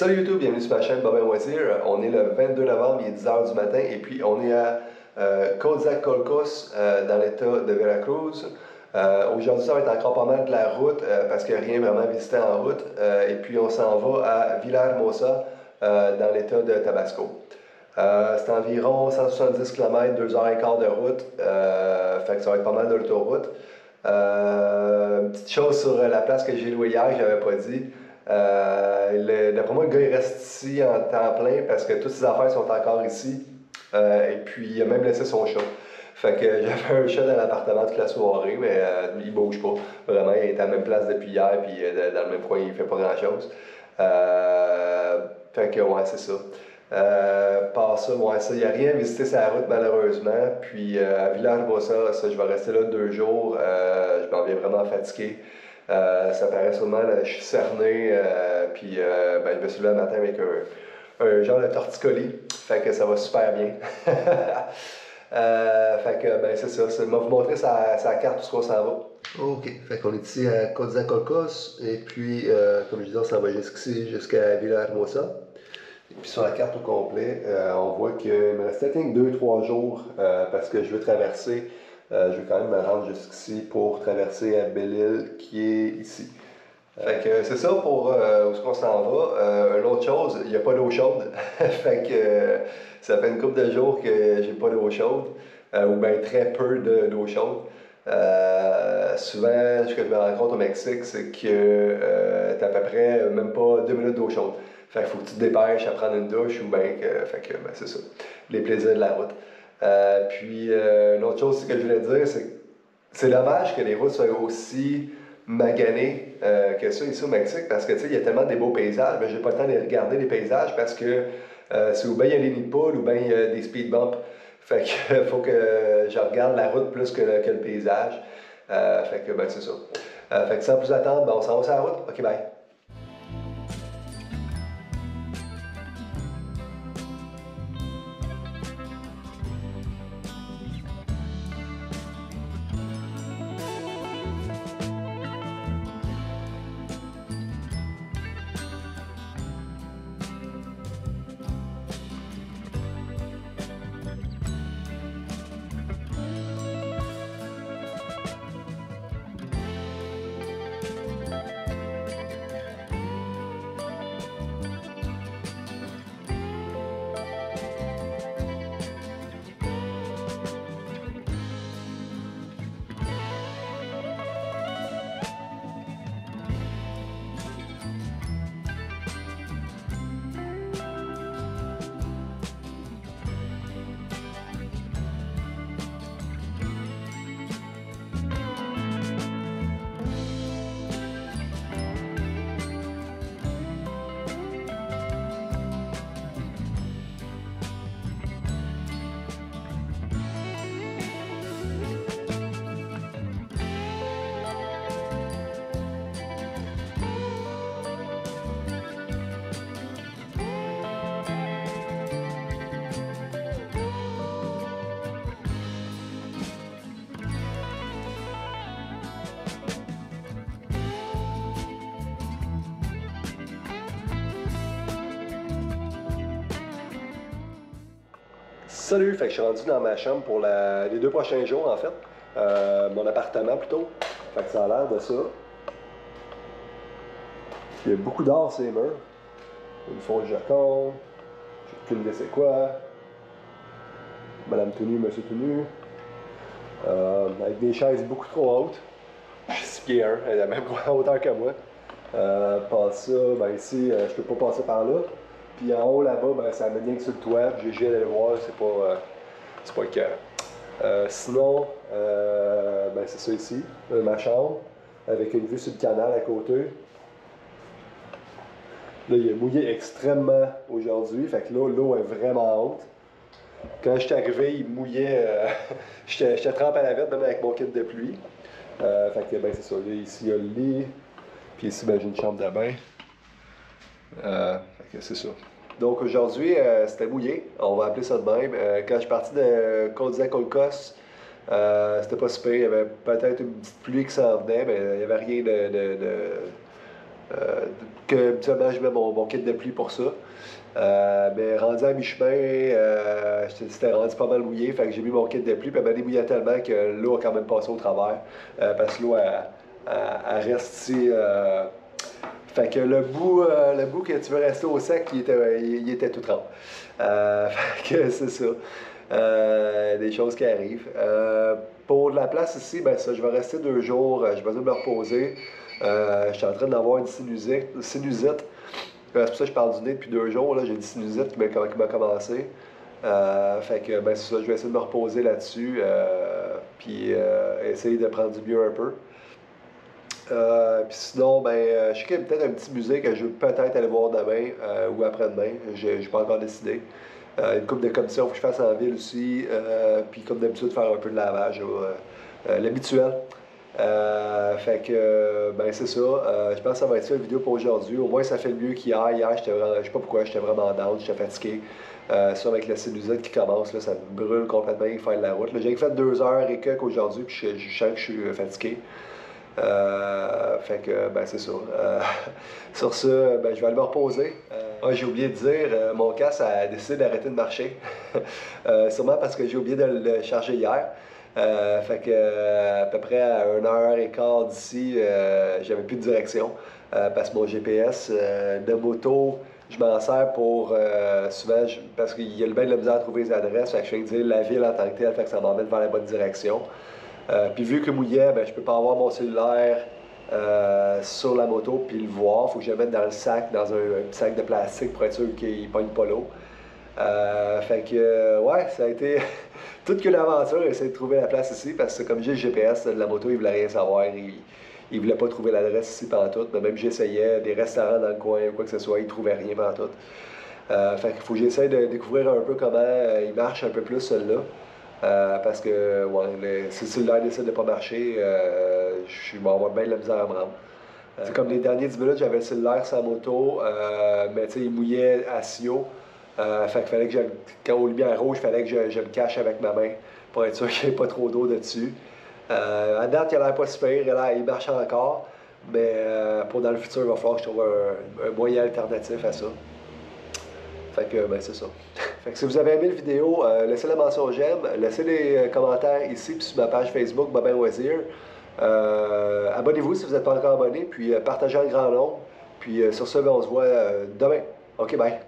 Salut YouTube, bienvenue sur ma chaîne Bobin Loisir. On est le 22 novembre, il est 10h du matin et puis on est à Coatzacoalcos dans l'état de Veracruz. Aujourd'hui, ça va être encore pas mal de la route parce qu'il n'y a rien vraiment visité en route. Et puis on s'en va à Villahermosa dans l'état de Tabasco. C'est environ 170 km, 2h15 de route. Fait que ça va être pas mal de l'autoroute. Une petite chose sur la place que j'ai louée hier, que je n'avais pas dit. D'après moi, le gars il reste ici en temps plein parce que toutes ses affaires sont encore ici. Et puis il a même laissé son chat. Fait que j'avais un chat dans l'appartement toute la soirée, mais il bouge pas. Vraiment, il est à la même place depuis hier, puis dans le même coin, il fait pas grand chose. Fait que ouais, c'est ça. Par ça, ouais, ça, il n'y a rien à visiter sur la route malheureusement. Puis à Villahermosa, ça, je vais rester là 2 jours. Je m'en viens vraiment fatigué. Ça paraît sûrement, là, je suis cerné, puis ben, je me suis levé le matin avec un genre de torticolis. Fait que ça va super bien. Fait que ben, c'est ça. Je vais vous montrer sa carte où on s'en va. Ok, fait qu'on est ici à Coatzacoalcos et puis, comme je disais, on s'en va jusqu'ici, jusqu'à Villahermosa. Et puis sur la carte au complet, on voit qu'il me restait 2-3 jours parce que je veux traverser. Je veux quand même me rendre jusqu'ici pour traverser à Belle-Île qui est ici. Fait que c'est ça pour où est-ce qu'on s'en va. Une autre chose, il n'y a pas d'eau chaude. Fait que ça fait une couple de jours que j'ai pas d'eau chaude, ou bien très peu d'eau chaude. Souvent, ce que je me rends compte au Mexique, c'est que t'as à peu près même pas 2 minutes d'eau chaude. Fait qu'il faut que tu te dépêches à prendre une douche ou bien que. Fait que ben, c'est ça. Les plaisirs de la route. Puis une autre chose que je voulais dire, c'est que c'est dommage que les routes soient aussi maganées que ça ici au Mexique parce que tu sais, il y a tellement de beaux paysages, mais j'ai pas le temps de regarder les paysages parce que c'est ou bien il y a des nids de poules ou bien il y a des speed bumps. Fait que faut que je regarde la route plus que le paysage. Fait que ben c'est ça. Fait que sans plus attendre, ben, on s'en va sur la route. Ok, bye. Salut, fait que je suis rendu dans ma chambre pour les 2 prochains jours en fait. Mon appartement plutôt. Fait que ça a l'air de ça. Il y a beaucoup d'or sur les murs. Une fausse Joconde. J'ai aucune idée c'est quoi. Madame tout nu, monsieur tout nu. Avec des chaises beaucoup trop hautes. Je suis 6 pieds 1, elle est la même hauteur que moi. Par ça, ben ici, je peux pas passer par là. Puis en haut là-bas, ben, ça amène rien que sur le toit. J'ai juste allé le voir, c'est pas le cas. Sinon, ben, c'est ça ici, ma chambre, avec une vue sur le canal à côté. Là, il a mouillé extrêmement aujourd'hui, fait que là, l'eau est vraiment haute. Quand je suis arrivé, il mouillait, j'étais trempé à la vête, même avec mon kit de pluie. Fait que ben, c'est ça, là, ici il y a le lit, puis ici ben, j'ai une chambre de bain. Fait que c'est ça. Donc aujourd'hui, c'était mouillé, on va appeler ça de même. Quand je suis parti de Coatzacoalcos, c'était pas super, il y avait peut-être une petite pluie qui s'en venait, mais il n'y avait rien que habituellement je mets mon kit de pluie pour ça. Mais rendu à mi-chemin, c'était rendu pas mal mouillé, fait que j'ai mis mon kit de pluie, puis elle m'a débouillé tellement que l'eau a quand même passé au travers, parce que l'eau, elle reste ici. Fait que le bout que tu veux rester au sec, il était tout trempe. Fait que c'est ça. Des choses qui arrivent. Pour de la place ici, ben ça, je vais rester 2 jours. J'ai besoin de me reposer. Je suis en train d'avoir une sinusite. C'est pour ça que je parle du nez depuis 2 jours. Là, j'ai une sinusite qui m'a commencé. Fait que ben, c'est ça, je vais essayer de me reposer là-dessus. Puis essayer de prendre du mieux un peu. Puis sinon, ben, je sais qu'il y a peut-être un petit musée que je veux peut-être aller voir demain ou après-demain. Je n'ai pas encore décidé. Une couple de commissions que je fasse en ville aussi. Puis comme d'habitude, faire un peu de lavage, l'habituel. Fait que, ben c'est ça. Je pense que ça va être ça la vidéo pour aujourd'hui. Au moins, ça fait mieux qu'hier. Hier, je sais pas pourquoi, j'étais vraiment down, j'étais fatigué. Ça, avec la sinusite qui commence, là, ça me brûle complètement de faire de la route. J'ai fait 2 heures et quelques aujourd'hui, puis je sens que je suis fatigué. Fait que, ben, c'est ça. Sur ce, ben, je vais aller me reposer. J'ai oublié de dire, mon casque a décidé d'arrêter de marcher. Sûrement parce que j'ai oublié de le charger hier. Fait que, à peu près à 1h15 d'ici, j'avais plus de direction. Parce que mon GPS de moto, je m'en sers pour souvent, parce qu'il y a le bien de la misère à trouver les adresses. Fait que je fais dire la ville en tant que telle, fait que ça m'emmène vers la bonne direction. Puis vu que mouillait, ben, je peux pas avoir mon cellulaire sur la moto puis le voir. Il faut que je le mette dans le sac, dans un petit sac de plastique pour être sûr qu'il ne pogne pas l'eau. Fait que, ouais, ça a été toute qu'une aventure, essayer de trouver la place ici, parce que comme j'ai le GPS de la moto, il voulait rien savoir. Il voulait pas trouver l'adresse ici pantoute, mais même j'essayais des restaurants dans le coin ou quoi que ce soit, il trouvait rien pantoute. Fait qu'il faut que j'essaie de découvrir un peu comment il marche un peu plus celui-là. Parce que ouais, si le cellulaire décide de ne pas marcher, je vais avoir bien de la misère à me rendre. C'est comme les derniers 10 minutes, j'avais le cellulaire sur la moto, mais tu sais, il mouillait à Sio. Fait qu'il fallait que quand aux lumières rouges, il fallait que je me cache avec ma main pour être sûr qu'il n'y ait pas trop d'eau dessus. À date, il a l'air pas super, il marche encore, mais pour dans le futur, il va falloir que je trouve un moyen alternatif à ça. Fait que, ben, c'est ça. Fait que si vous avez aimé la vidéo, laissez la mention j'aime, laissez des commentaires ici puis sur ma page Facebook Bobin Loisir. Abonnez-vous si vous n'êtes pas encore abonné, puis partagez en grand nombre. Puis sur ce, ben, on se voit demain. OK, bye.